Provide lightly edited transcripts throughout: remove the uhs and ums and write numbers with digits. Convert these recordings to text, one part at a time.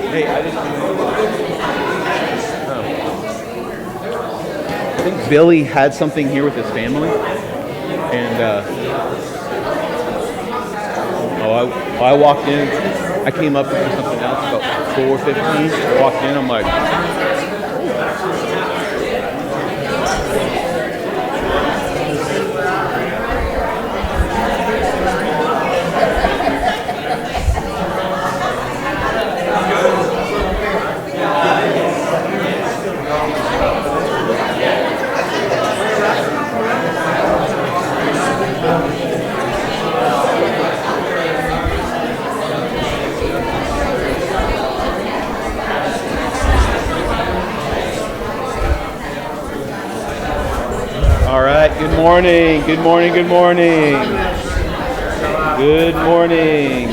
Hey, I didn't I think Billy had something here with his family, and I walked in. I came up for something else about 4:15. I walked in. I'm like, all right. Good morning. Good morning. Good morning. Good morning.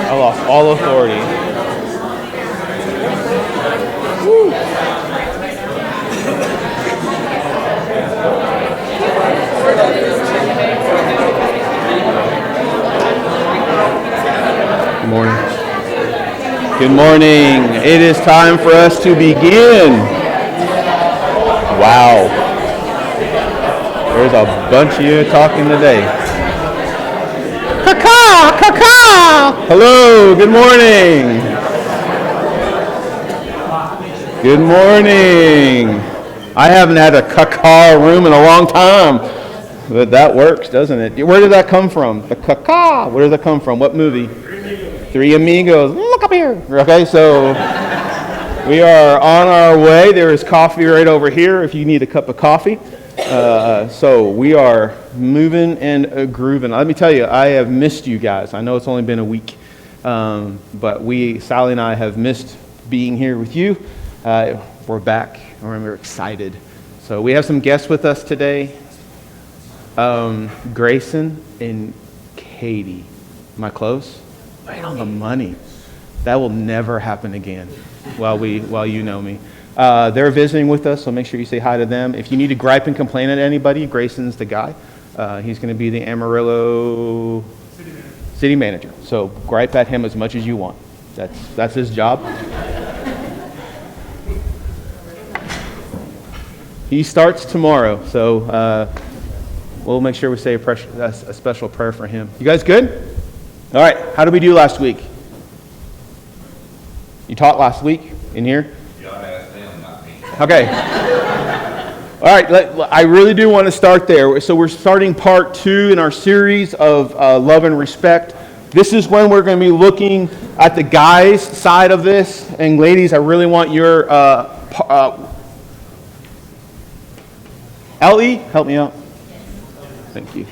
I lost all authority. Woo. Good morning. Good morning. It is time for us to begin. Wow. There's a bunch of you talking today. Caw-caw, caw-caw. Hello, good morning. Good morning. I haven't had a caw-caw room in a long time. But that works, doesn't it? Where did that come from? The caw-caw. Where did that come from? What movie? Three Amigos. Look up here. Okay, so we are on our way. There is coffee right over here if you need a cup of coffee. So we are moving and grooving. Let me tell you, I have missed you guys. I know it's only been a week, but Sally and I have missed being here with you. We're back and we're excited. So we have some guests with us today. Grayson and Katie. Am I close? Right on the money. That will never happen again while you know me. They're visiting with us, so make sure you say hi to them. If you need to gripe and complain at anybody, Grayson's the guy. He's going to be the Amarillo city manager. So gripe at him as much as you want. That's his job. He starts tomorrow, so we'll make sure we say a special prayer for him. You guys good? All right, how did we do last week? You taught last week in here? Y'all asked them, not me. Okay. All right, I really do want to start there. So we're starting part 2 in our series of love and respect. This is when we're going to be looking at the guys' side of this. And ladies, I really want your... Ellie, help me out. Thank you.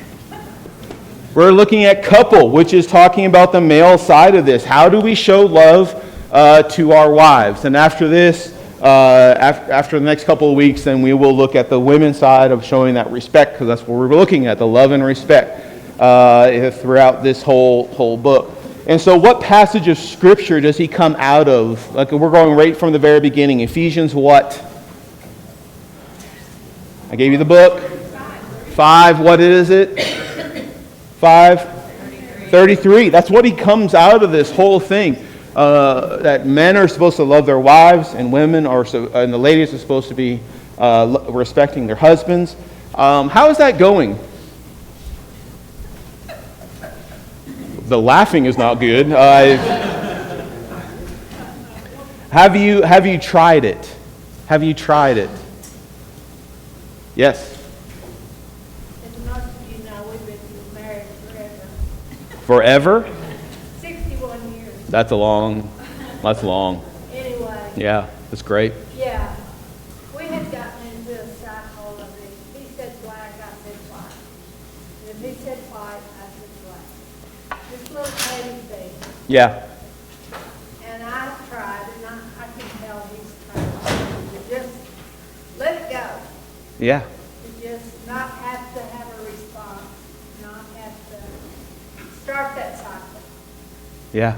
We're looking at couple, which is talking about the male side of this. How do we show love to our wives? And after this, after the next couple of weeks, then we will look at the women's side of showing that respect, because that's what we're looking at, the love and respect throughout this whole book. And so what passage of Scripture does he come out of? Like, we're going right from the very beginning. Ephesians what? I gave you the book. 5, what is it? 5:33. That's what he comes out of this whole thing. That men are supposed to love their wives, and women are, and the ladies are supposed to be respecting their husbands. How is that going? The laughing is not good. Have you tried it? Have you tried it? Yes. Forever? 61 years. That's long. Anyway. Yeah, that's great. Yeah. We had gotten into a cycle of it. He said black, I said white. And if he said white, I said black. this little baby thing. Yeah. And I've tried, and I can tell he's trying to just let it go. Yeah. To just not have to have a response, not have to start that cycle. Yeah.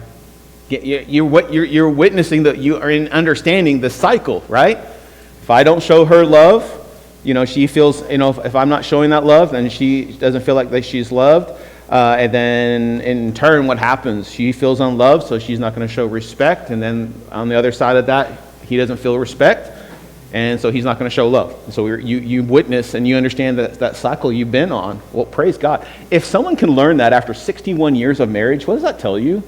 You're witnessing that you are in understanding the cycle, right? If I don't show her love, she feels, if I'm not showing that love, then she doesn't feel like that she's loved. And then in turn, what happens? She feels unloved, so she's not going to show respect. And then on the other side of that, he doesn't feel respect, and so he's not going to show love. So you witness and you understand that cycle you've been on. Well, praise God. If someone can learn that after 61 years of marriage, what does that tell you?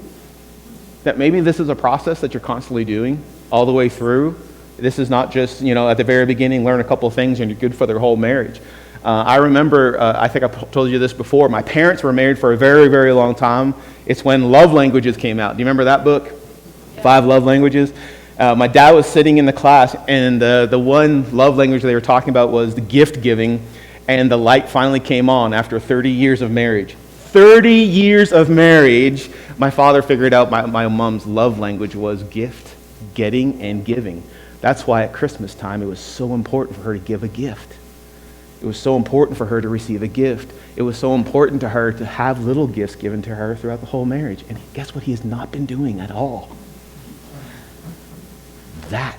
That maybe this is a process that you're constantly doing all the way through. This is not just, at the very beginning, learn a couple of things and you're good for their whole marriage. I remember, I think I told you this before, my parents were married for a very, very long time. It's when Love Languages came out. Do you remember that book? 5 Love Languages? My dad was sitting in the class, and the one love language they were talking about was the gift giving, and the light finally came on after 30 years of marriage. 30 years of marriage, my father figured out my mom's love language was gift, getting and giving. That's why at Christmas time it was so important for her to give a gift. It was so important for her to receive a gift. It was so important to her to have little gifts given to her throughout the whole marriage. And guess what he has not been doing at all? That,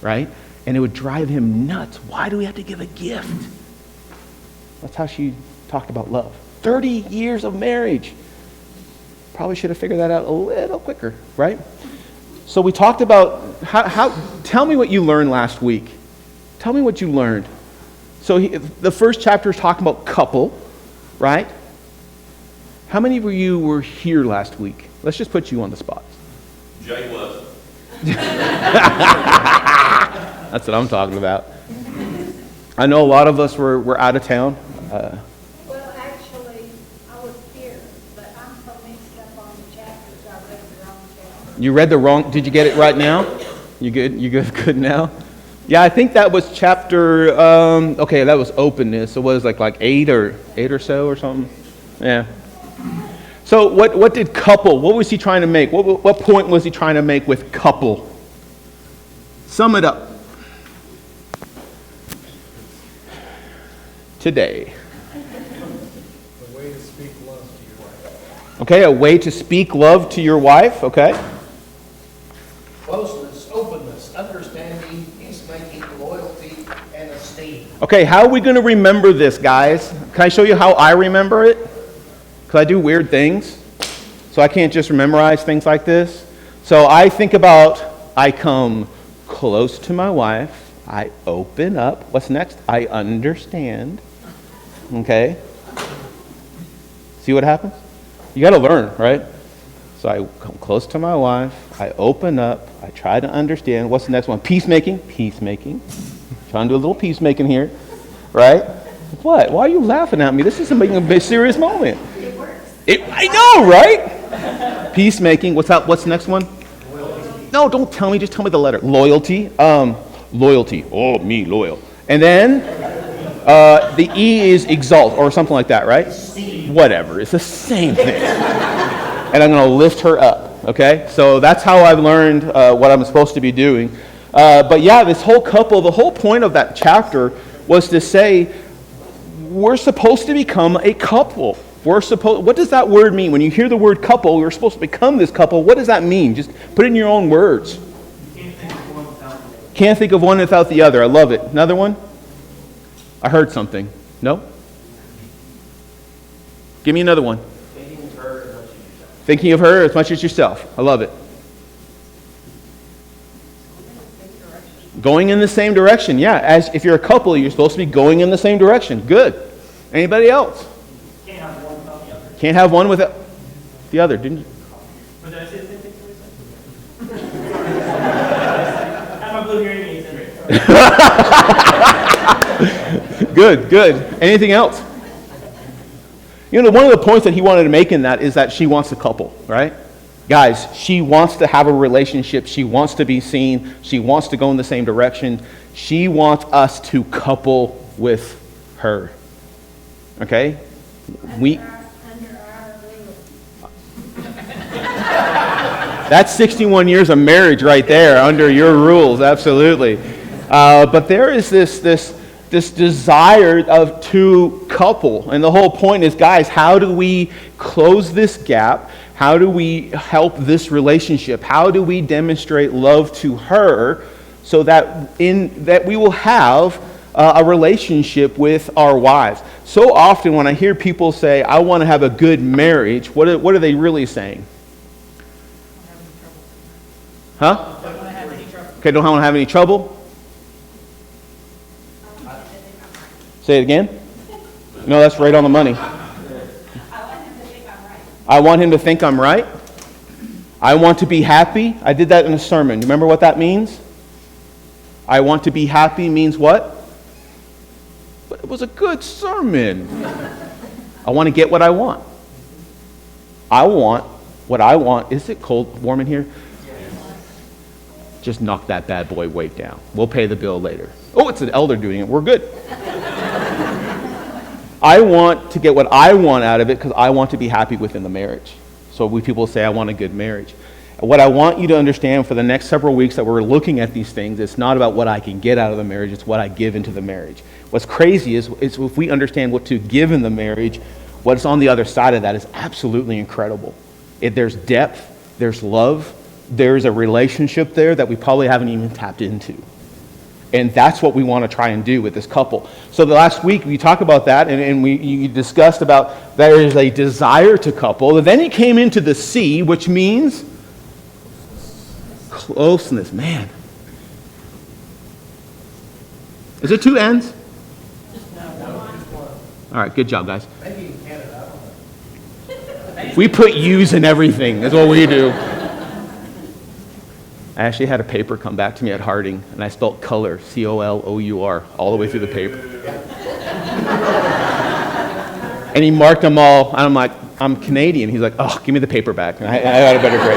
right? And it would drive him nuts. Why do we have to give a gift? That's how she talked about love. 30 years of marriage. Probably should have figured that out a little quicker, right? So we talked about tell me what you learned last week. Tell me what you learned. So the first chapter is talking about couple, right? How many of you were here last week? Let's just put you on the spot. Jay was. That's what I'm talking about. I know a lot of us were out of town. Well, actually, I was here, but I'm so mixed up on the chapters, I read the wrong chapter. You read the wrong, did you get it right now? You good? You good now? Yeah, I think that was chapter, okay, that was openness. It was like 8 or so or something. Yeah. So what did couple, what was he trying to make? What point was he trying to make with couple? Sum it up. Today. A way to speak love to your wife. Okay, a way to speak love to your wife, okay? Closeness, openness, understanding, peacemaking, loyalty, and esteem. Okay, how are we going to remember this, guys? Can I show you how I remember it? Because I do weird things, so I can't just memorize things like this. So I think about, I come close to my wife, I open up. What's next? I understand. Okay? See what happens? You got to learn, right? So I come close to my wife, I open up, I try to understand. What's the next one? Peacemaking. Peacemaking. Trying to do a little peacemaking here, right? What? Why are you laughing at me? This is a serious moment. It works. I know, right? Peacemaking. What's that? What's the next one? Loyalty. No, don't tell me. Just tell me the letter. Loyalty. Loyalty. Oh, me, loyal. And then the E is exalt or something like that, right? Whatever. It's the same thing. And I'm going to lift her up, okay? So that's how I've learned what I'm supposed to be doing. But yeah, this whole couple, the whole point of that chapter was to say we're supposed to become a couple. What does that word mean? When you hear the word couple, we're supposed to become this couple. What does that mean? Just put it in your own words. Can't think of one without the other. I love it. Another one? I heard something. No? Give me another one. Thinking of her as much as yourself. I love it. Going in the same direction. Yeah, as if you're a couple, you're supposed to be going in the same direction. Good. Anybody else? Can't have one without the other. Can't have one without the other, didn't you? But did I say the same thing I have my blue hearing aids in. Good. Anything else? You know, one of the points that he wanted to make in that is that she wants a couple, right? Guys, she wants to have a relationship. She wants to be seen. She wants to go in the same direction. She wants us to couple with her. Okay? Under our legal. That's 61 years of marriage right there under your rules, absolutely. But there is this desire to couple. And the whole point is, guys, how do we close this gap? How do we help this relationship? How do we demonstrate love to her so that we will have a relationship with our wives? So often when I hear people say, I want to have a good marriage, what are they really saying? Huh? Don't want to have any trouble. Okay, don't want to have any trouble? Say it again? No, that's right on the money. I want him to think I'm right. I want to be happy. I did that in a sermon. Remember what that means? I want to be happy means what? But it was a good sermon. I want to get what I want. I want what I want. Is it cold, warm in here? Just knock that bad boy weight down. We'll pay the bill later. Oh, it's an elder doing it. We're good. I want to get what I want out of it because I want to be happy within the marriage. So we people say, I want a good marriage. What I want you to understand for the next several weeks that we're looking at these things, it's not about what I can get out of the marriage, it's what I give into the marriage. What's crazy is if we understand what to give in the marriage, what's on the other side of that is absolutely incredible. There's depth, there's love, there's a relationship there that we probably haven't even tapped into. And that's what we want to try and do with this couple. So the last week we talked about that, and you discussed about there is a desire to couple. And then he came into the C, which means closeness. Man. Is it two N's? All right, good job, guys. Maybe in Canada, I don't know. We put U's in everything. That's what we do. I actually had a paper come back to me at Harding, and I spelled color, C-O-L-O-U-R, all the way through the paper. And he marked them all, and I'm like, I'm Canadian. He's like, oh, give me the paper back. And I had a better grade.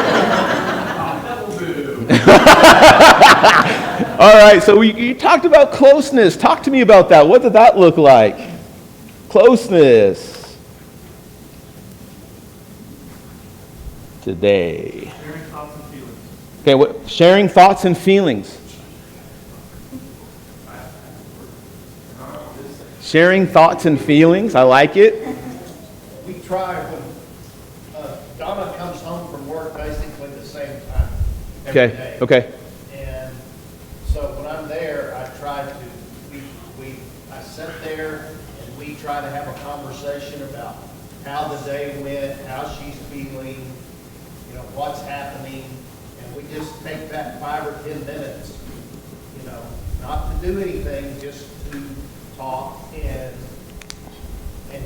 All right, so you talked about closeness. Talk to me about that. What did that look like? Closeness. Today. Sharing thoughts and feelings. Okay, sharing thoughts and feelings. Sharing thoughts and feelings. I like it. We try when Donna comes home from work basically the same time every Okay, day. okay. And so when I'm there, I try to, I sit there and we try to have a conversation about how the day went, how she's feeling, what's happening. And we just take that 5 or 10 minutes, not to do anything, just to talk and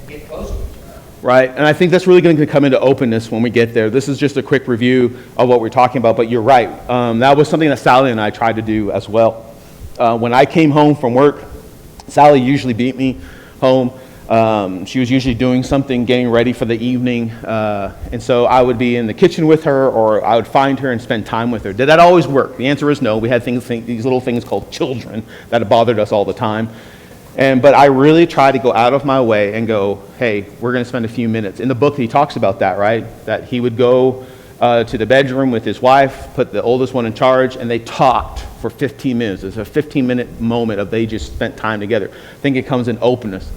get close with each other. Right, and I think that's really going to come into openness when we get there. This is just a quick review of what we're talking about, but you're right. That was something that Sally and I tried to do as well. When I came home from work, Sally usually beat me home. She was usually doing something, getting ready for the evening, and so I would be in the kitchen with her, or I would find her and spend time with her. Did that always work? The answer is no. We had these little things called children that bothered us all the time. But I really try to go out of my way and go, hey, we're going to spend a few minutes. In the book, he talks about that, right? That he would go to the bedroom with his wife, put the oldest one in charge, and they talked for 15 minutes. It's a 15-minute moment of they just spent time together. I think it comes in openness.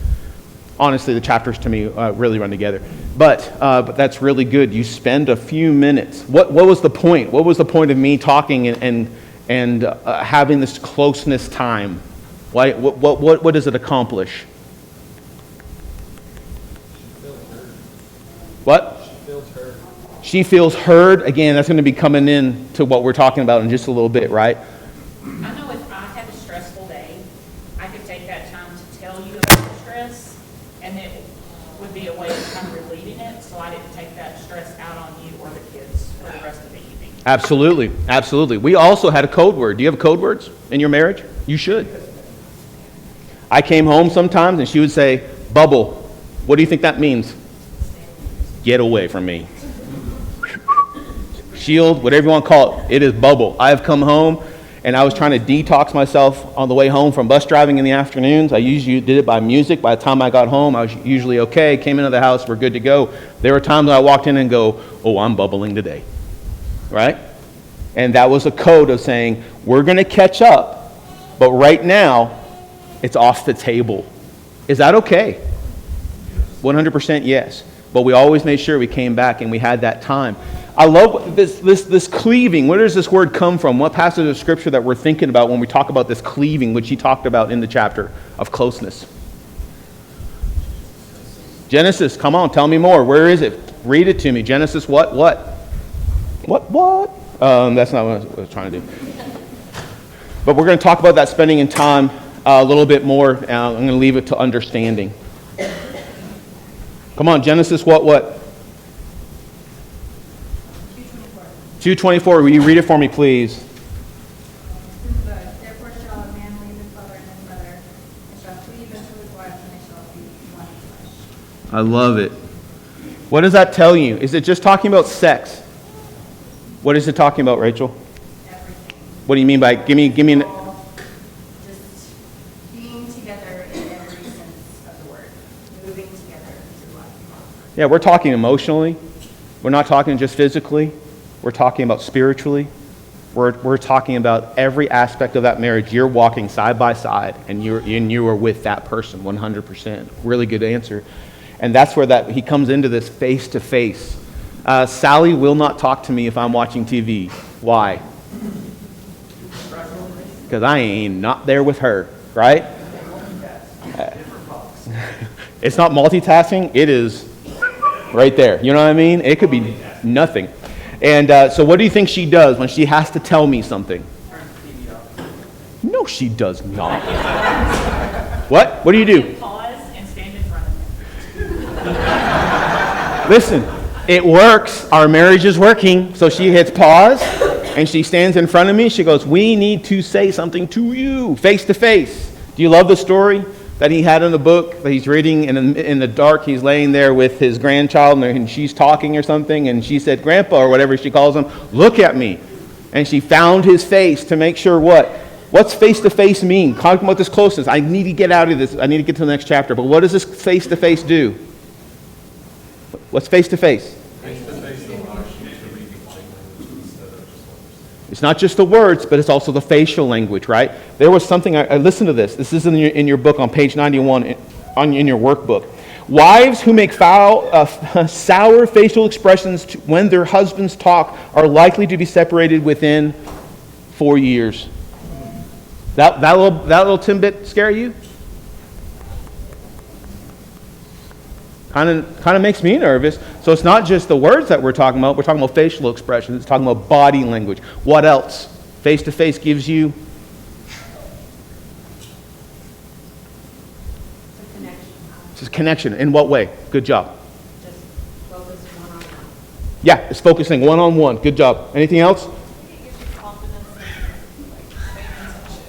Honestly, the chapters to me really run together. But that's really good. You spend a few minutes. What was the point? What was the point of me talking and having this closeness time? Why? What does it accomplish? What? She feels heard. She feels heard. Again, that's going to be coming in to what we're talking about in just a little bit, right? I know if I had a stressful day, I could take that time to tell you about the stress, and it would be a way of kind of relieving it, so I didn't take that stress out on you or the kids for the rest of the evening. Absolutely, absolutely. We also had a code word. Do you have code words in your marriage? You should. I came home sometimes and she would say, bubble. What do you think that means? Get away from me. Shield, whatever you want to call it. It is bubble. I have come home and I was trying to detox myself on the way home from bus driving in the afternoons. I usually did it by music. By the time I got home, I was usually okay. Came into the house, we're good to go. There were times I walked in and go, oh, I'm bubbling today. right? And that was a code of saying, we're going to catch up, but right now, it's off the table. Is that okay? 100% yes. But we always made sure we came back and we had that time. I love this cleaving. Where does this word come from? What passage of scripture that we're thinking about when we talk about this cleaving, which he talked about in the chapter of closeness? Genesis, come on, tell me more. Where is it? Read it to me. Genesis what? What? That's not what I was trying to do. But we're going to talk about that spending in time a little bit more. I'm going to leave it to understanding. Come on, Genesis what? 2:24. Will you read it for me, please? Therefore shall a man leave his father and his mother, and shall cleave unto his wife, and they shall be one flesh. I love it. What does that tell you? Is it just talking about sex? What is it talking about, Rachel? Everything. What do you mean by, give me an, All just being together in every sense of the word, moving together through life. yeah, we're talking emotionally. We're not talking just physically. We're talking about spiritually. We're talking about every aspect of that marriage. You're walking side by side, and you are with that person 100%. Really good answer. And that's where he comes into this face to face. Sally will not talk to me if I'm watching TV. Why? Because I ain't not there with her, right? It's not multitasking. It is right there. You know what I mean? It could be nothing. And so what do you think she does when she has to tell me something? No, she does not. What? What do you do? Pause and stand in front of him. Listen, it works. Our marriage is working. So she hits pause, and she stands in front of me. She goes, we need to say something to you, face to face. Do you love the story that he had in the book that he's reading in the dark? He's laying there with his grandchild, and she's talking or something, and she said, Grandpa, or whatever she calls him, look at me. And she found his face to make sure what? What's face-to-face mean? Talking about this closeness. I need to get out of this. I need to get to the next chapter. But what does this face-to-face do? What's face-to-face? It's not just the words, but it's also the facial language, right? There was something, I listened to this. This is in your book on page 91, in your workbook. Wives who make sour facial expressions when their husbands talk are likely to be separated within 4 years. That little tidbit scare you? Kind of makes me nervous. So it's not just the words that we're talking about. We're talking about facial expressions. It's talking about body language. What else? Face-to-face gives you It's a connection. just connection. In what way? Good job. Just focus one-on-one. Yeah, it's focusing one-on-one. Good job. Anything else? It gives you confidence and paying attention.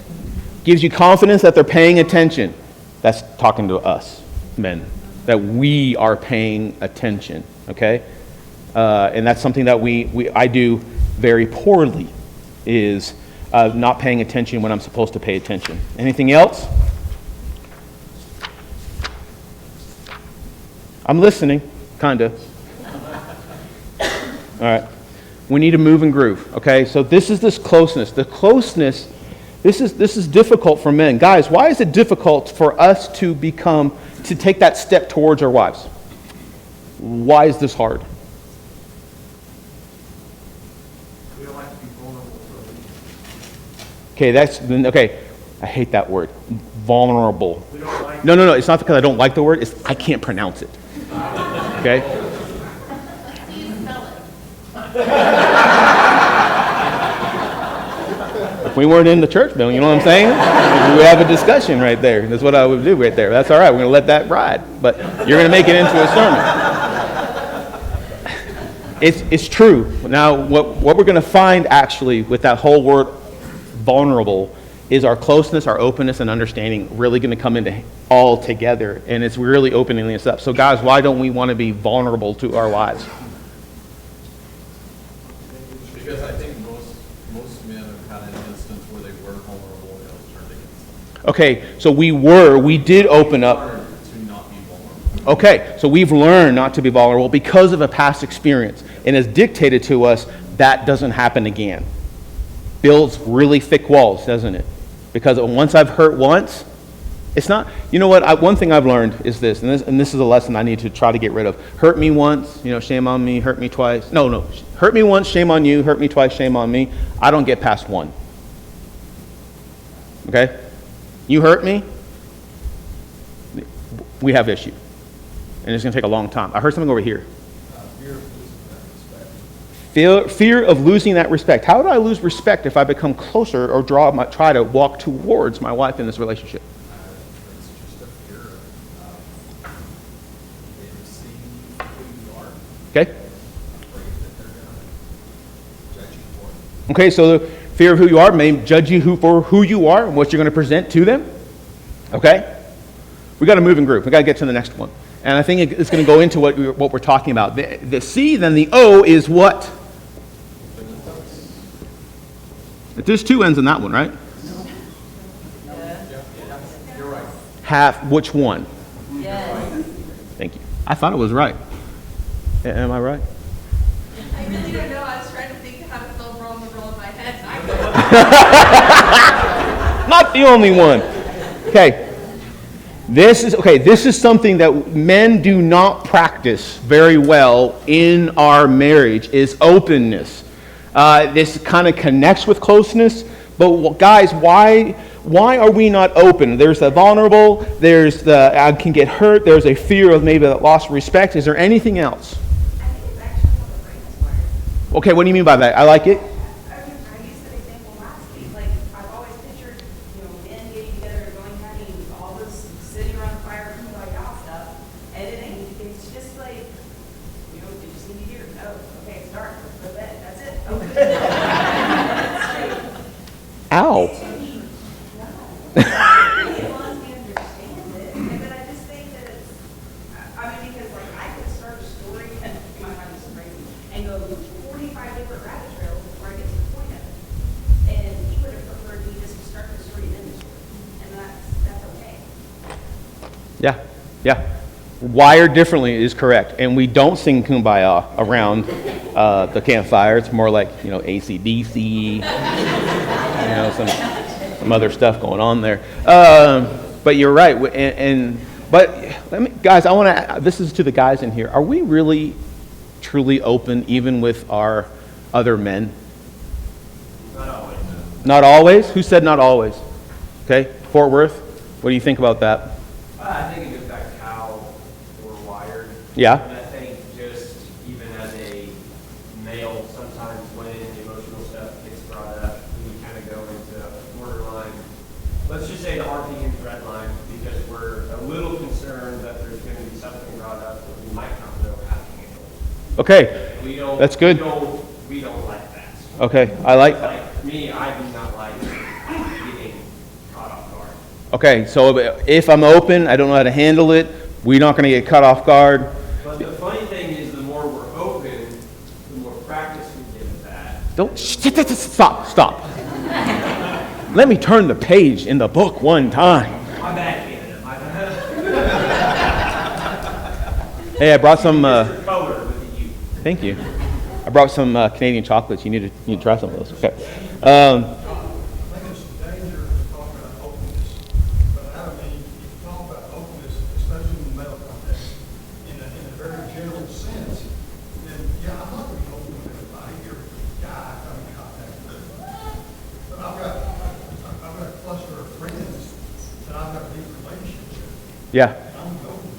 Gives you confidence that they're paying attention. That's talking to us, men. That we are paying attention, okay? And that's something that I do very poorly, is not paying attention when I'm supposed to pay attention. Anything else? I'm listening, kind of. All right. We need to move and groove, okay? So this is this closeness. The closeness, this is difficult for men. Guys, why is it difficult for us to take that step towards our wives? Why is this hard? We don't like to be vulnerable to Okay, I hate that word. Vulnerable. We don't like No, it's not because I don't like the word, it's I can't pronounce it. Okay? If we weren't in the church building, you know what I'm saying? We would have a discussion right there. That's what I would do right there. That's all right. We're going to let that ride. But you're going to make it into a sermon. It's true. Now, what we're going to find actually with that whole word vulnerable is our closeness, our openness, and understanding really going to come into all together. And it's really opening this up. So guys, why don't we want to be vulnerable to our wives? Because I think most men have had an instance where they were vulnerable and it was turned against them. Okay, so we did open up. Learn to not be vulnerable. Okay, so we've learned not to be vulnerable because of a past experience, and has dictated to us, that doesn't happen again. Builds really thick walls, doesn't it? Because once I've hurt once, it's not, you know what, one thing I've learned is this, and this is a lesson I need to try to get rid of. Hurt me once, shame on me, hurt me twice. No, hurt me once, shame on you, hurt me twice, shame on me. I don't get past one. Okay? You hurt me, we have issue. And it's going to take a long time. I heard something over here. Fear of losing that respect. How do I lose respect if I become closer or try to walk towards my wife in this relationship? It's just a fear of they see who you are, Okay? afraid that they're gonna judge you for it. Okay, so the fear of who you are may judge you for who you are and what you're going to present to them. Okay? We got to move in group. We got to get to the next one. And I think it's going to go into what we're talking about. The C, then the O is what? There's two ends in that one, right? You're right. Half, which one? Yes. Thank you. I thought it was right. Am I right? I really don't know. I was trying to think of how to spell wrong and roll in my head. Not the only one. Okay. This is something that men do not practice very well in our marriage, is openness. This kind of connects with closeness, but guys, why are we not open? There's the vulnerable, there's the I can get hurt, there's a fear of maybe that loss of respect. Is there anything else? I think it's actually how the brain is wired. Okay, what do you mean by that? I like it. I used an example last week. Like, I've always pictured, men getting together, having all this sitting around the fire, y'all stuff, and it ain't. It's just like, you just need to hear, oh, okay, it's dark, let's go to bed. That's it. Ow. As long as we understand it, and then I just think that it's, because I could start a story, and you might find this crazy, and go 45 different rabbit trails before I get to the point of it. And he would have preferred me just to start the story and end the story, and that's okay. Yeah. Wired differently is correct. And we don't sing Kumbaya around the campfire. It's more like, AC/DC, some other stuff going on there. But you're right. But guys, this is to the guys in here. Are we really, truly open even with our other men? Not always. Not always? Who said not always? Okay, Fort Worth, what do you think about that? I think it goes back to how we're wired. Yeah. And I think just even as a male, sometimes when emotional stuff gets brought up, we kind of go into a borderline, let's just say the RP and red line, because we're a little concerned that there's going to be something brought up that we might not know how to handle. Okay, We don't. That's good. We don't like that. okay, I like Like me, I do not like getting caught off guard. Okay, so if I'm open, I don't know how to handle it, we're not going to get caught off guard. But the funny thing is, the more we're open, the more practice we get at that. Don't, stop. Let me turn the page in the book one time. My bad, Canada. My bad. Hey, I brought some, Color with the youth. thank you. I brought some Canadian chocolates. You need to try some of those. Okay. I think it's dangerous to talk about openness, but I don't mean, if you talk about openness, especially in the male context, in a very general sense, then, yeah, I'm not going to be open with everybody, your guy I come in contact with. But I've got a cluster of friends that I've got a deep relationship with, Yeah, and I'm open.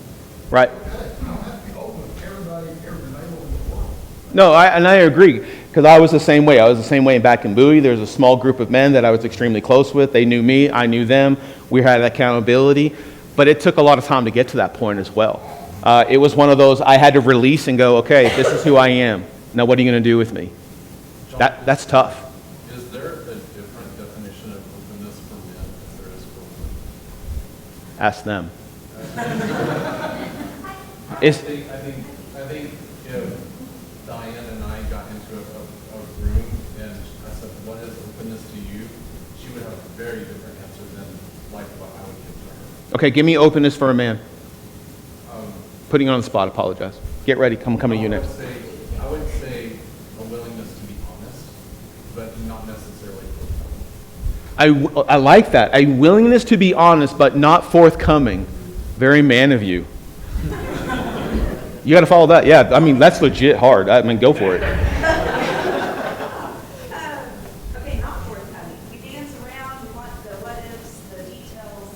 right. Okay, I don't have to be open with everybody, every male in the world. No, I agree, because I was the same way. I was the same way back in Bowie. There was a small group of men that I was extremely close with. They knew me, I knew them. We had accountability, but it took a lot of time to get to that point as well. It was one of those I had to release and go, okay, this is who I am. Now what are you going to do with me? That's tough. Is there a different definition of openness for men as there is for women? Ask them. I think if Diane and I got into a room and I said, what is openness to you? She would have a very different answer than like what I would give to her. Okay, give me openness for a man. Um, Putting you on the spot, apologize. Get ready, come to you next. I would say a willingness to be honest. I like that. A willingness to be honest, but not forthcoming. Very man of you. You got to follow that. Yeah, I mean, that's legit hard. I mean, go for it. Okay, not forthcoming. We dance around, we want the what ifs, the details,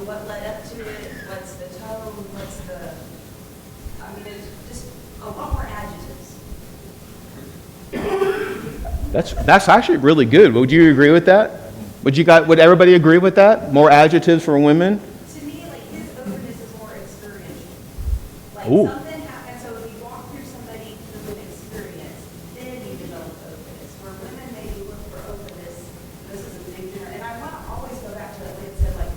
what led up to it, what's the tone, what's the, I mean, there's just a lot more adjectives. That's actually really good. Would you agree with that? Would everybody agree with that? More adjectives for women? To me, like, his openness is more experiential. Like, Ooh. something happens, so if you walk through somebody through an experience, then you develop openness. Where women maybe look for openness, this is a big difference. And I want to always go back to what Lynn said, like,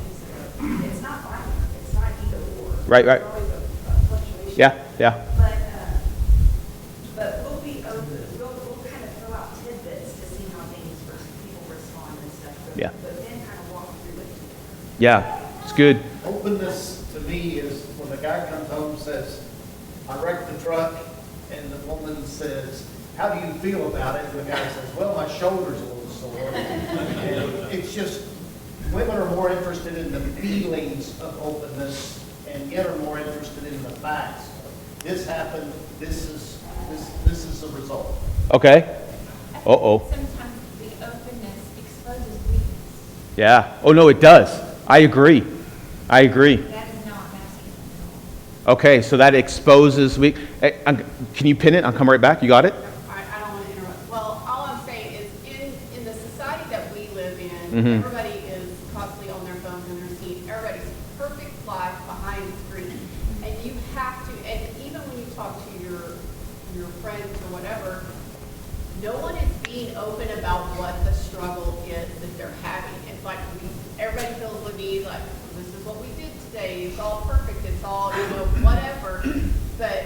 it's not binary, it's not either or. Right. There's always a fluctuation. Yeah. But we'll be open, we'll kind of throw out tidbits to see how people respond and stuff. Yeah. But then kind of walk through it together. Yeah, it's good. Openness to me is when the guy comes home and says, I wrecked the truck, and the woman says, how do you feel about it? And the guy says, well, my shoulder's a little sore. And it's just, women are more interested in the feelings of openness and yet are more interested in the facts. This happened, this is the result. Okay. Uh-oh. Sometimes the openness exposes weakness. Yeah. Oh, no, it does. I agree. That is not masculine at all. Okay, so that exposes can you pin it? I'll come right back. You got it? I don't want to interrupt. Well, all I'm saying is in the society that we live in, Mhm. everybody is constantly on their phones and their scene. Everybody's perfect life behind the screen. And you have to, and even when you talk to your friends or whatever, no one is being open about what the struggle is that they're having. It's like everybody feels the need, like, this is what we did today. It's all perfect. It's all, whatever. But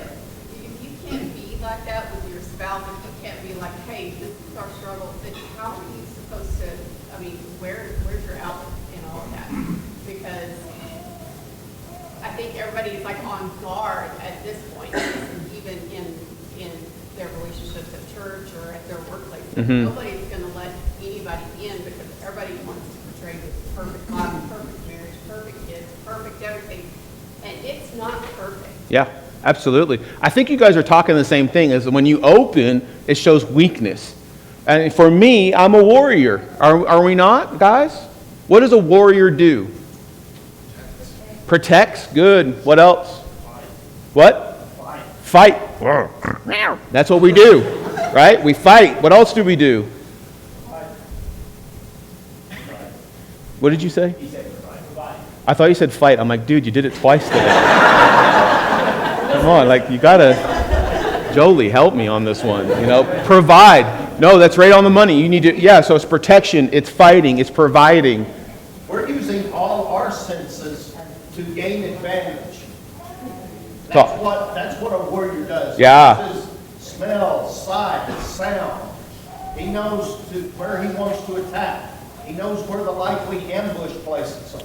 if you can't be like that with your spouse, if you can't be like, hey, this is our struggle, then how are you supposed to, where's your outlet in all of that? Because I think everybody is like on guard at this point, even in their relationships at church or at their workplace. Mhm. Nobody's going to let anybody in because everybody wants to portray this perfect life, perfect marriage, perfect kids, perfect everything. And it's not perfect. Yeah, absolutely. I think you guys are talking the same thing, is when you open, it shows weakness. And for me, I'm a warrior. Are we not, guys? What does a warrior do? Protects. Good. What else? What? Fight. That's what we do, right? We fight. What else do we do? What did you say? He said provide. I thought you said fight. I'm like, dude, you did it twice today. Come on, like, you gotta, Jolie, help me on this one. Provide. No, that's right on the money. You need to, yeah, so it's protection, it's fighting, it's providing. We're using all our senses to gain advantage. Talk. That's what a warrior does. Yeah. He uses smell, sight, sound. He knows where he wants to attack. He knows where the likely ambush places are.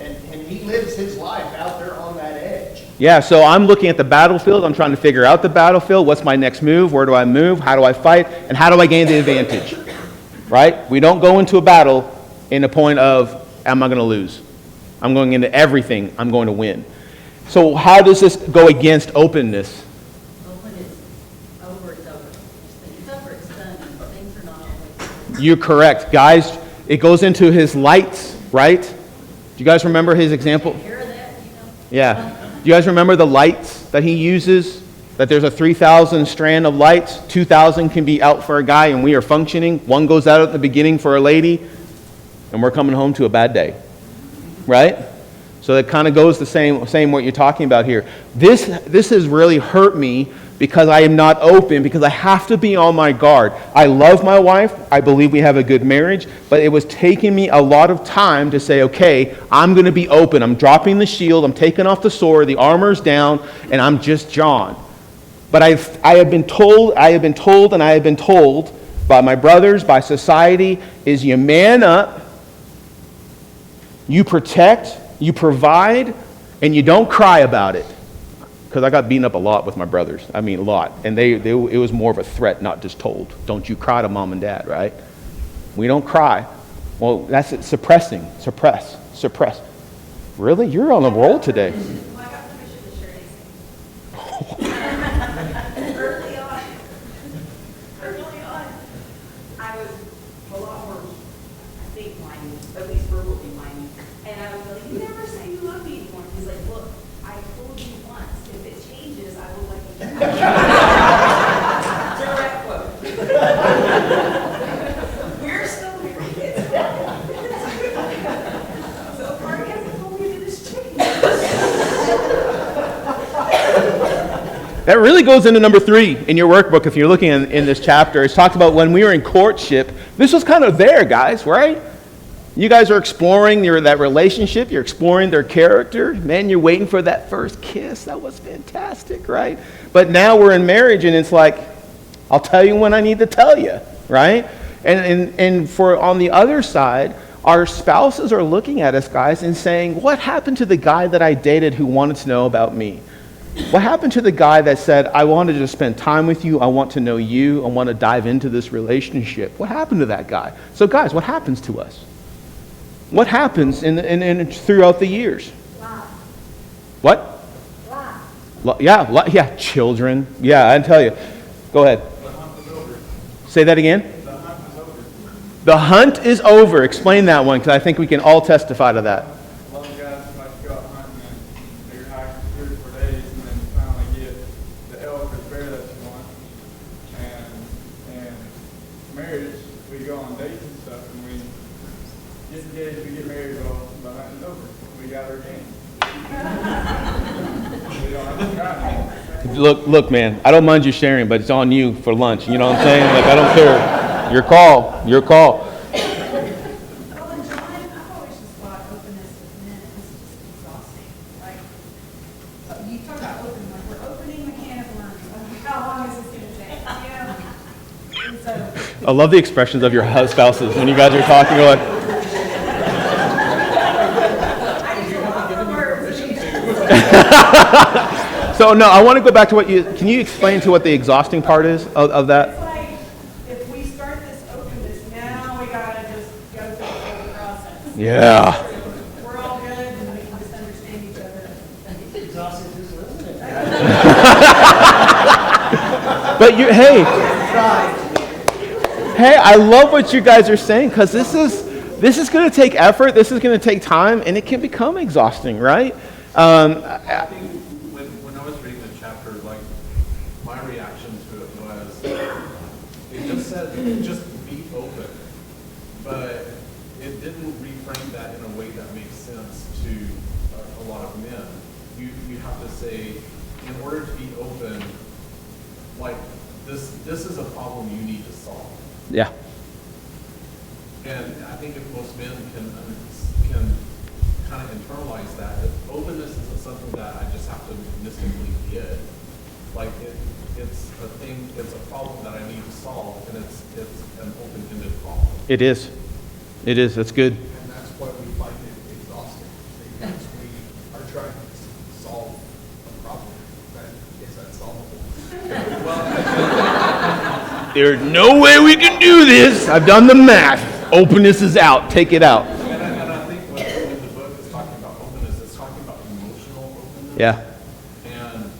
And he lives his life out there on that edge. Yeah, so I'm looking at the battlefield. I'm trying to figure out the battlefield. What's my next move? Where do I move? How do I fight? And how do I gain the advantage? Right? We don't go into a battle in the point of, am I going to lose? I'm going into everything. I'm going to win. So how does this go against openness? Open is over, it's over. It's over, it's done. Things are not always. You're correct. Guys, it goes into his lights, right? Do you guys remember his example? Hear that, Yeah. Do you guys remember the lights that he uses? That there's a 3,000 strand of lights, 2,000 can be out for a guy and we are functioning. One goes out at the beginning for a lady and we're coming home to a bad day, right? So it kind of goes the same what you're talking about here. This has really hurt me because I am not open, because I have to be on my guard. I love my wife. I believe we have a good marriage, but it was taking me a lot of time to say, okay, I'm going to be open. I'm dropping the shield. I'm taking off the sword. The armor's down, and I'm just John. But I have been told by my brothers, by society, is you man up, you protect, you provide, and you don't cry about it. Because I got beaten up a lot with my brothers. I mean, a lot. And it was more of a threat, not just told. Don't you cry to mom and dad, right? We don't cry. Well, that's it. Suppressing. Suppress. Really? You're on a roll today. Well, I got permission to share anything. Early on, I was a lot more, I think, whiny, at least verbally whiny. And I was like, you never say you love me anymore. He's like, look, I told you once, if it changes, I will let you know. Direct quote. We're still married. So far, he hasn't told me that it's changed. That really goes into number 3 in your workbook if you're looking in this chapter. It's talked about when we were in courtship. This was kind of there, guys, right? You guys are exploring that relationship. You're exploring their character. Man, you're waiting for that first kiss. That was fantastic, right? But now we're in marriage, and it's like, I'll tell you when I need to tell you, right? And for on the other side, our spouses are looking at us, guys, and saying, what happened to the guy that I dated who wanted to know about me? What happened to the guy that said, I wanted to spend time with you, I want to know you, I want to dive into this relationship? What happened to that guy? So guys, what happens to us? What happens throughout the years? Lie. What? Lie. Yeah, children. Yeah, I tell you. Go ahead. Say that again. The hunt is over. Explain that one, because I think we can all testify to that. A lot of guys like to go out hunting and they're hiking 3 or 4 days and then finally get the elk or bear that you want. And marriage, we go on dates and stuff and we get engaged, we get married, well, the hunting's over. We got our game. We don't have to try anymore. Look, man, I don't mind you sharing, but it's on you for lunch. You know what I'm saying? Like, I don't care. Your call. Well, in John, I've always just thought openness with men is just exhausting. Like, you talk about open, like we're opening the can of worms. Like, how long is this going to take? You know? And so, I love the expressions of your spouses when you guys are talking. You're like, I use a lot more words. so no, I want to go back to can you explain to what the exhausting part is of that? It's like, if we start this openness, now we gotta just go through the whole process. Yeah. We're all good and we can just understand each other. But hey, I love what you guys are saying, because this is going to take effort, this is going to take time, and it can become exhausting, right? I think when I was reading the chapter, like, my reaction to it was, it just said, just be open, but it didn't reframe that in a way that makes sense to a lot of men. You have to say, in order to be open, like, this is a problem you need to solve. Yeah. And I think if most men can kind of internalize that, if openness isn't something that I just have to mystically get, like it's a thing, it's a problem that I need to solve, and it's an open-ended problem. It is. That's good. And that's why we find it exhausting, because we are trying to solve a problem that is unsolvable. There's no way we can do this. I've done the math. Openness is out. Take it out. And I think when the book is talking about openness, it's talking about emotional openness. Yeah. And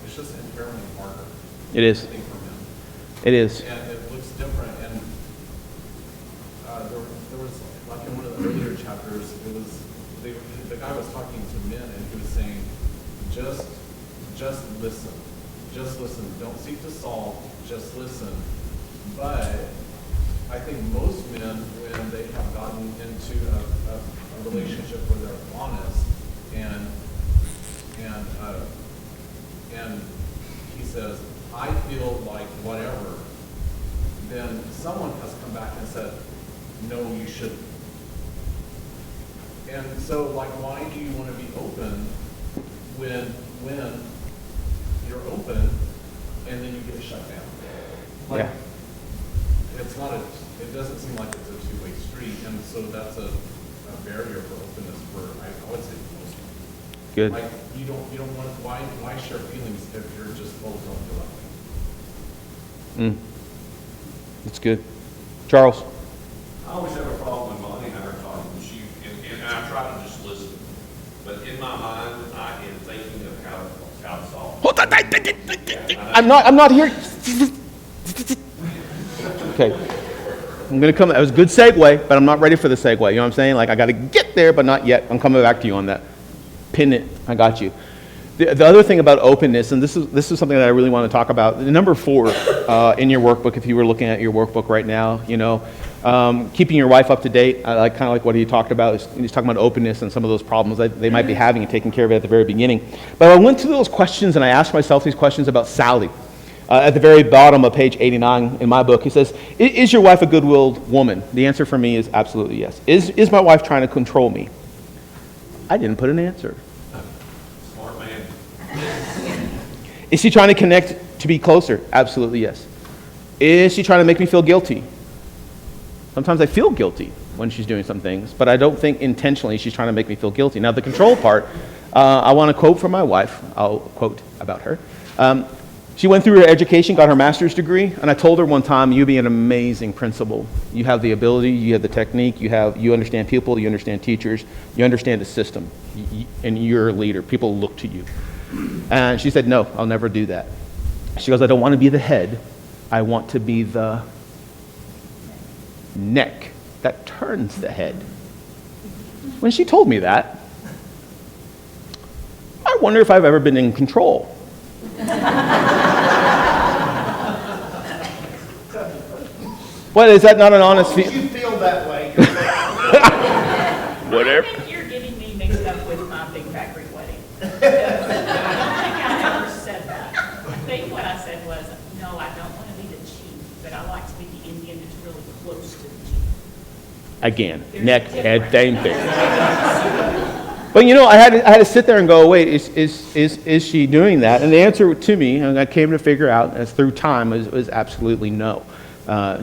it's just inherently harder, It I is. think, for men. It is. And it looks different. And there was, like in one of the earlier chapters, the guy was talking to men, and he was saying, just listen. Just listen. Don't seek to solve. Just listen. But I think most men, when they have gotten into a relationship where they're honest, and he says, I feel like whatever, then someone has come back and said, no, you shouldn't. And so, like, why do you want to be open when you're open and then you get shut down? Like, Yeah. it doesn't seem like it's a two-way street, and so that's a barrier for openness for, I would say, most people. Good. Like, you don't want, why share feelings if you're just told don't feel that way? That's good. Charles? I'm not here. Okay. I'm going to come. That was a good segue, but I'm not ready for the segue. You know what I'm saying? Like, I got to get there, but not yet. I'm coming back to you on that. Pin it. I got you. The other thing about openness, and this is something that I really want to talk about. Number 4 in your workbook, if you were looking at your workbook right now, keeping your wife up to date. I kind of like what he talked about. He's talking about openness and some of those problems that they might be having and taking care of it at the very beginning. But I went through those questions and I asked myself these questions about Sally. At the very bottom of page 89 in my book, he says, "Is your wife a good-willed woman?" The answer for me is absolutely yes. Is my wife trying to control me? I didn't put an answer. Smart man. Is she trying to connect to be closer? Absolutely yes. Is she trying to make me feel guilty? Sometimes I feel guilty when she's doing some things, but I don't think intentionally she's trying to make me feel guilty. Now, the control part, I want to quote from my wife. I'll quote about her. She went through her education, got her master's degree, and I told her one time, "You'd be an amazing principal. You have the ability, you have the technique, you understand people, you understand teachers, you understand the system, and you're a leader. People look to you." And she said, "No, I'll never do that." She goes, "I don't want to be the head. I want to be the neck that turns the head." When she told me that, I wonder if I've ever been in control. What, is that not an honest As long as you feel that way, Whatever. I think you're getting me mixed up with my big factory wedding. I don't think I ever said that. I think what I said was, no, I don't want to be the chief, but I like to be the Indian that's really close to the chief. Again, neck, head, same thing. But I had to sit there and go, wait, is she doing that? And the answer to me, and I came to figure out as through time, was absolutely no.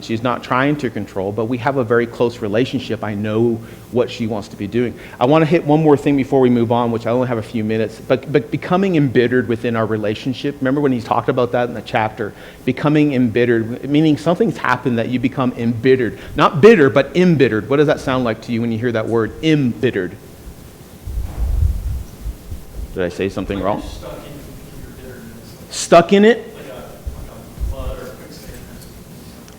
She's not trying to control, but we have a very close relationship. I know what she wants to be doing. I want to hit one more thing before we move on, which I only have a few minutes, but becoming embittered within our relationship. Remember when he talked about that in the chapter? Becoming embittered, meaning something's happened that you become embittered. Not bitter, but embittered. What does that sound like to you when you hear that word, embittered? Did I say something wrong? Stuck in it?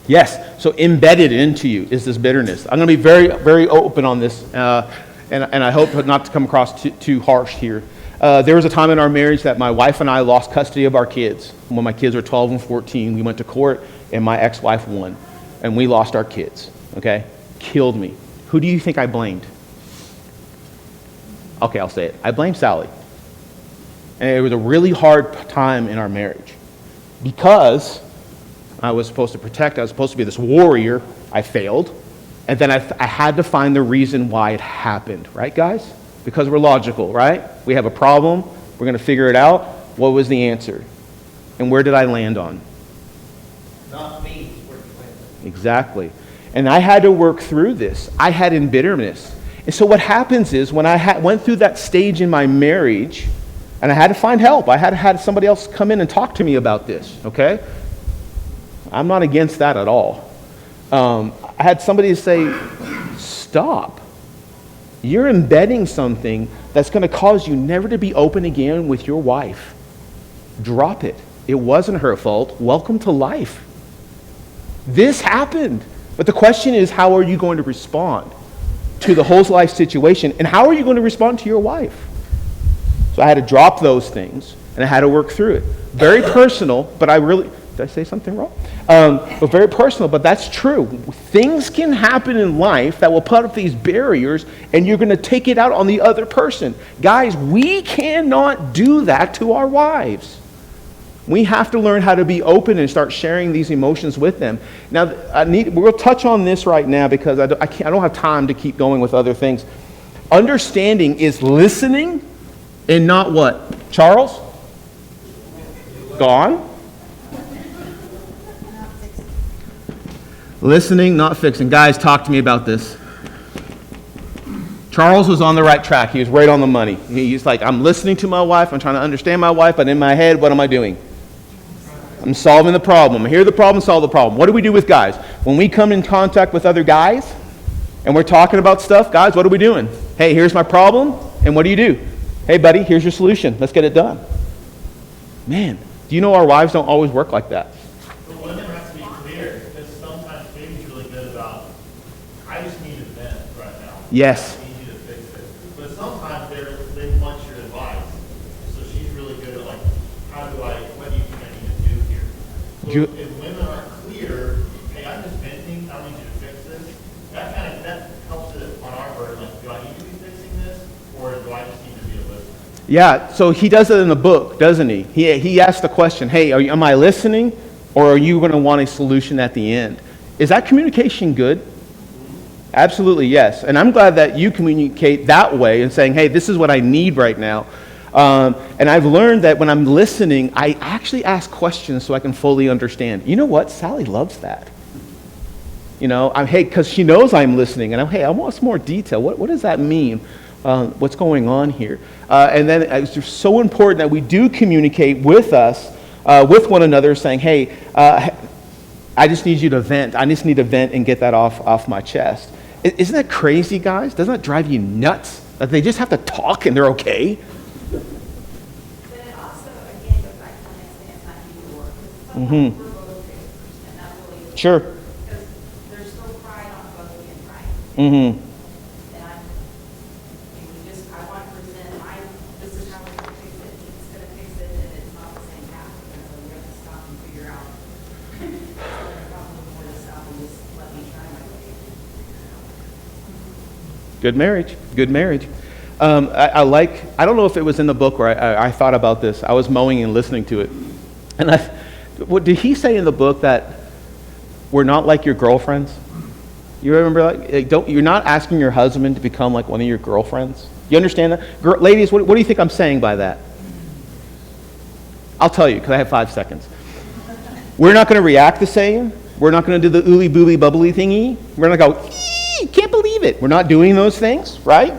Yes. So embedded into you is this bitterness. I'm going to be very, very open on this, and I hope not to come across too harsh here. There was a time in our marriage that my wife and I lost custody of our kids. When my kids were 12 and 14, we went to court, and my ex-wife won, and we lost our kids. Okay? Killed me. Who do you think I blamed? Okay, I'll say it. I blamed Sally. And it was a really hard time in our marriage because I was supposed to protect. I was supposed to be this warrior. I failed. And then I had to find the reason why it happened. Right, guys? Because we're logical, right? We have a problem. We're going to figure it out. What was the answer? And where did I land on? not me, is where you landed. Exactly. And I had to work through this. I had embitterment. And so what happens is when I went through that stage in my marriage, and I had to find help. I had to have somebody else come in and talk to me about this, okay? I'm not against that at all. I had somebody say, stop. You're embedding something that's going to cause you never to be open again with your wife. Drop it. It wasn't her fault. Welcome to life. This happened. But the question is, how are you going to respond to the whole life situation? And how are you going to respond to your wife? So I had to drop those things, and I had to work through it. Very personal, but did I say something wrong? But very personal, but that's true. Things can happen in life that will put up these barriers, and you're going to take it out on the other person. Guys, we cannot do that to our wives. We have to learn how to be open and start sharing these emotions with them. Now, we'll touch on this right now because I don't have time to keep going with other things. Understanding is listening and not what? Charles? Gone? Listening, not fixing. Guys, talk to me about this. Charles was on the right track. He was right on the money. He's like, I'm listening to my wife. I'm trying to understand my wife, but in my head, what am I doing? I'm solving the problem. I hear the problem, solve the problem. What do we do with guys? When we come in contact with other guys and we're talking about stuff, guys, what are we doing? Hey, here's my problem, and what do? Hey, buddy, here's your solution. Let's get it done. Man, Do you know our wives don't always work like that? But women have to be clear, because sometimes baby's really good about, I just need a vent right now. Yes. I need you to fix it. But sometimes they want your advice. So she's really good at like, what do you think I need to do here? So You- if women aren't clear, hey, I'm just venting, I need you to fix this, that helps it on our burden, like, do I need to be fixing this? Or do I just need to be a listener? Yeah, so he does it in the book, doesn't he? He asks the question, hey, am I listening, or are you going to want a solution at the end? Is that communication good? Absolutely, yes. And I'm glad that you communicate that way and saying, hey, this is what I need right now. And I've learned that when I'm listening, I actually ask questions so I can fully understand. You know what? Sally loves that. You know, because she knows I'm listening, and I want some more detail. What does that mean? What's going on here? And then it's just so important that we do communicate with with one another, saying, hey, I just need you to vent. I just need to vent and get that off my chest. Isn't that crazy, guys? Doesn't that drive you nuts? That they just have to talk and they're okay? But it also, again, goes back to the next thing, it's not you or, because sometimes Mhm. we're both fixers, and that really is. Sure. Because there's still pride on both being right. Mm-hmm. And I want to present this is how we're gonna fix it, he's gonna fix it, and it's not the same path. And so we have to stop and figure out, probably more to stop and just let me try my way. Good marriage. Good marriage. I don't know if it was in the book or I thought about this. I was mowing and listening to it. And what did he say in the book that we're not like your girlfriends? You remember that? You're not asking your husband to become like one of your girlfriends? You understand that? Ladies, what do you think I'm saying by that? I'll tell you, because I have 5 seconds. We're not going to react the same. We're not going to do the ooly booby bubbly thingy. We're not going to go, can't believe it. We're not doing those things, right?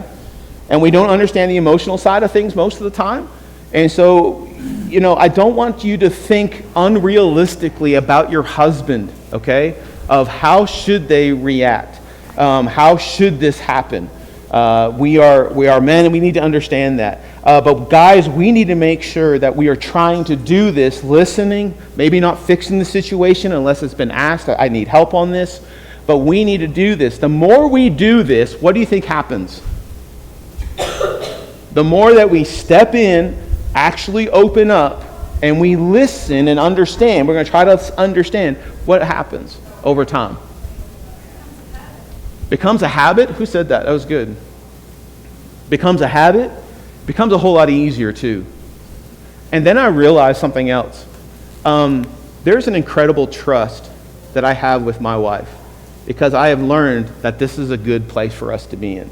And we don't understand the emotional side of things most of the time. And so, I don't want you to think unrealistically about your husband, okay? Of how should they react? How should this happen? We are men and we need to understand that. But guys, we need to make sure that we are trying to do this, listening, maybe not fixing the situation unless it's been asked, I need help on this, but we need to do this. The more we do this, what do you think happens? The more that we step in, actually open up, and we listen and understand, we're going to try to understand what happens over time. Becomes a habit? Who said that? That was good. Becomes a habit? Becomes a whole lot easier too. And then I realized something else. There's an incredible trust that I have with my wife because I have learned that this is a good place for us to be in.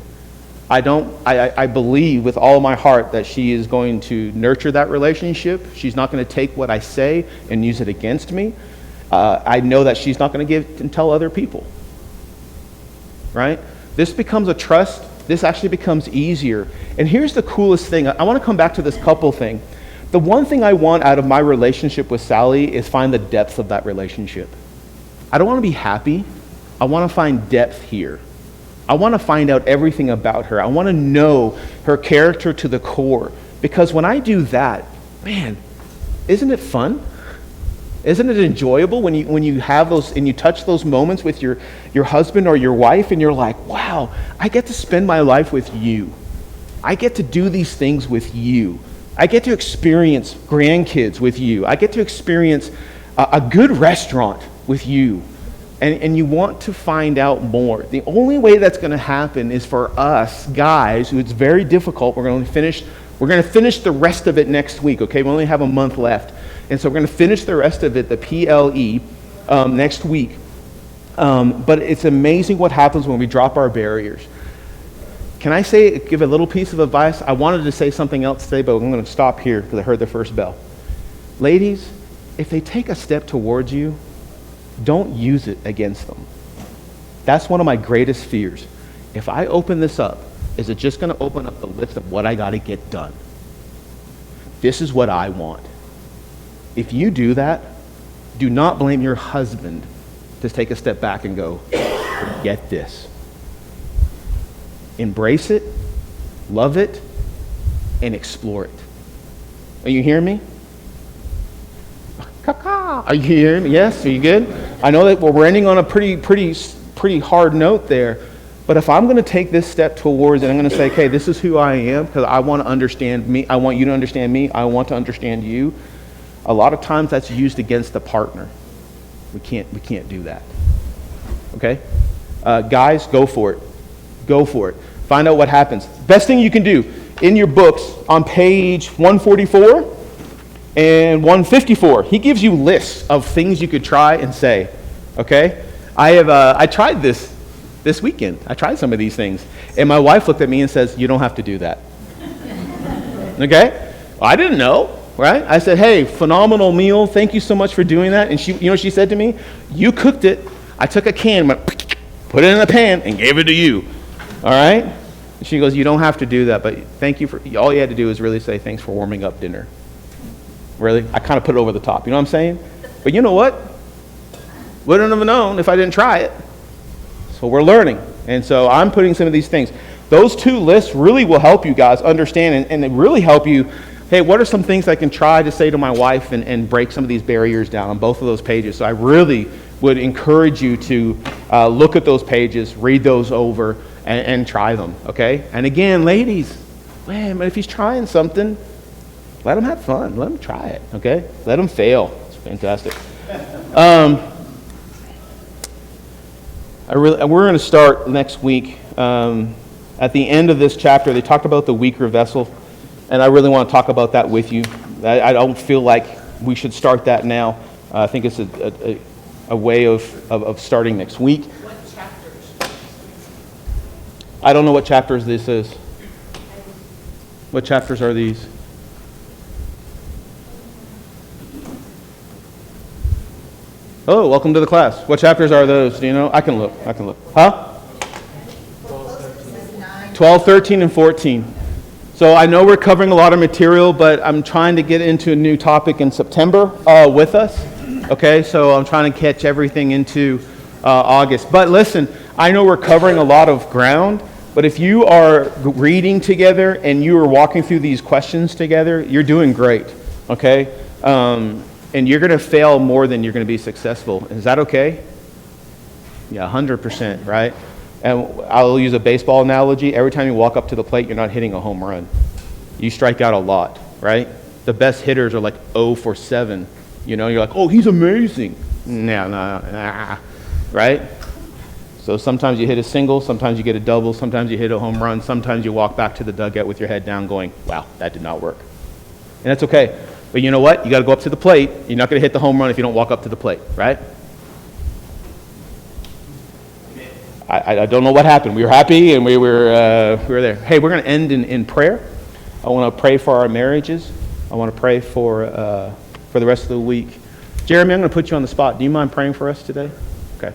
I believe with all my heart that she is going to nurture that relationship. She's not going to take what I say and use it against me. I know that she's not going to give and tell other people. Right? This becomes a trust. This actually becomes easier. And here's the coolest thing. I want to come back to this couple thing. The one thing I want out of my relationship with Sally is find the depth of that relationship. I don't want to be happy. I want to find depth here. I want to find out everything about her. I want to know her character to the core. Because when I do that, man, isn't it fun? Isn't it enjoyable when you have those and you touch those moments with your husband or your wife and you're like, wow, I get to spend my life with you. I get to do these things with you. I get to experience grandkids with you. I get to experience a good restaurant with you. And you want to find out more. The only way that's going to happen is for us guys, who it's very difficult. We're going to finish the rest of it next week, okay? We only have a month left. And so we're going to finish the rest of it, the PLE, next week. But it's amazing what happens when we drop our barriers. Can I give a little piece of advice? I wanted to say something else today, but I'm going to stop here because I heard the first bell. Ladies, if they take a step towards you, don't use it against them. That's one of my greatest fears. If I open this up, is it just going to open up the list of what I got to get done? This is what I want. If you do that, do not blame your husband to take a step back and go, forget this. Embrace it, love it, and explore it. Are you hearing me? Caca. Are you hearing me? Yes, are you good? I know that we're ending on a pretty hard note there. But if I'm going to take this step towards and I'm going to say, okay, this is who I am because I want to understand me. I want you to understand me. I want to understand you. A lot of times that's used against the partner. We can't do that. Okay? Guys, go for it. Go for it. Find out what happens. Best thing you can do in your books on page 144 and 154, he gives you lists of things you could try and say. Okay? I tried this weekend. I tried some of these things. And my wife looked at me and says, you don't have to do that. Okay? Well, I didn't know, right? I said, hey, phenomenal meal. Thank you so much for doing that. And she, you know what she said to me? You cooked it. I took a can, put it in a pan, and gave it to you. All right? And she goes, you don't have to do that, but thank you for, all you had to do is really say thanks for warming up dinner. Really? I kind of put it over the top. You know what I'm saying? But you know what? Wouldn't have known if I didn't try it. So we're learning. And so I'm putting some of these things. Those two lists really will help you guys understand and they really help you, hey, what are some things I can try to say to my wife and break some of these barriers down on both of those pages. So I really would encourage you to look at those pages, read those over, and try them, okay? And again, ladies, man, but if he's trying something, let him have fun. Let him try it, okay? Let him fail. It's fantastic. We're going to start next week. At the end of this chapter, they talked about the weaker vessel, and I really want to talk about that with you. I don't feel like we should start that now. I think it's a way of starting next week. What chapters? I don't know what chapters this is. What chapters are these? Oh, welcome to the class. What chapters are those? Do you know? I can look. Huh? 12, 13, and 14. So I know we're covering a lot of material, but I'm trying to get into a new topic in September with us. Okay, so I'm trying to catch everything into August. But listen, I know we're covering a lot of ground, but if you are reading together and you are walking through these questions together, you're doing great. Okay? And you're going to fail more than you're going to be successful. Is that okay? Yeah, 100%, right? And I'll use a baseball analogy. Every time you walk up to the plate, you're not hitting a home run. You strike out a lot, right? The best hitters are like 0 for 7. You know, you're like, oh, he's amazing. Nah, right? So sometimes you hit a single, sometimes you get a double, sometimes you hit a home run, sometimes you walk back to the dugout with your head down going, wow, that did not work. And that's okay. But you know what? You got to go up to the plate. You're not going to hit the home run if you don't walk up to the plate, right? I don't know what happened. We were happy and we were there. Hey, we're going to end in prayer. I want to pray for our marriages. I want to pray for the rest of the week. Jeremy, I'm going to put you on the spot. Do you mind praying for us today? Okay.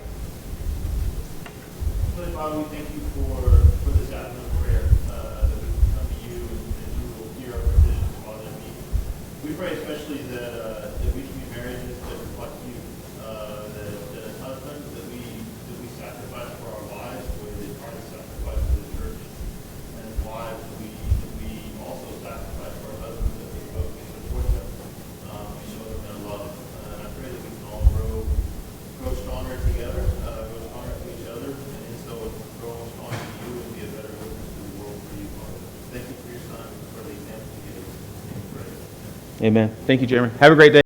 Heavenly Father, we thank you for this afternoon of prayer, that we can come to you and you will hear our petitions, Father. We pray especially that we can be marriages that reflect you, that as husbands, that we sacrifice for our wives the way they try to sacrifice for the church, and as wives, we also sacrifice for our husbands, that we both can support them, and show them their love. And I pray that we can all grow stronger together, grow stronger to each other, and so grow stronger to you and be a better witness to the world for you, Father. Thank you for your son, for the example you gave us. Amen. Thank you, Jeremy. Have a great day.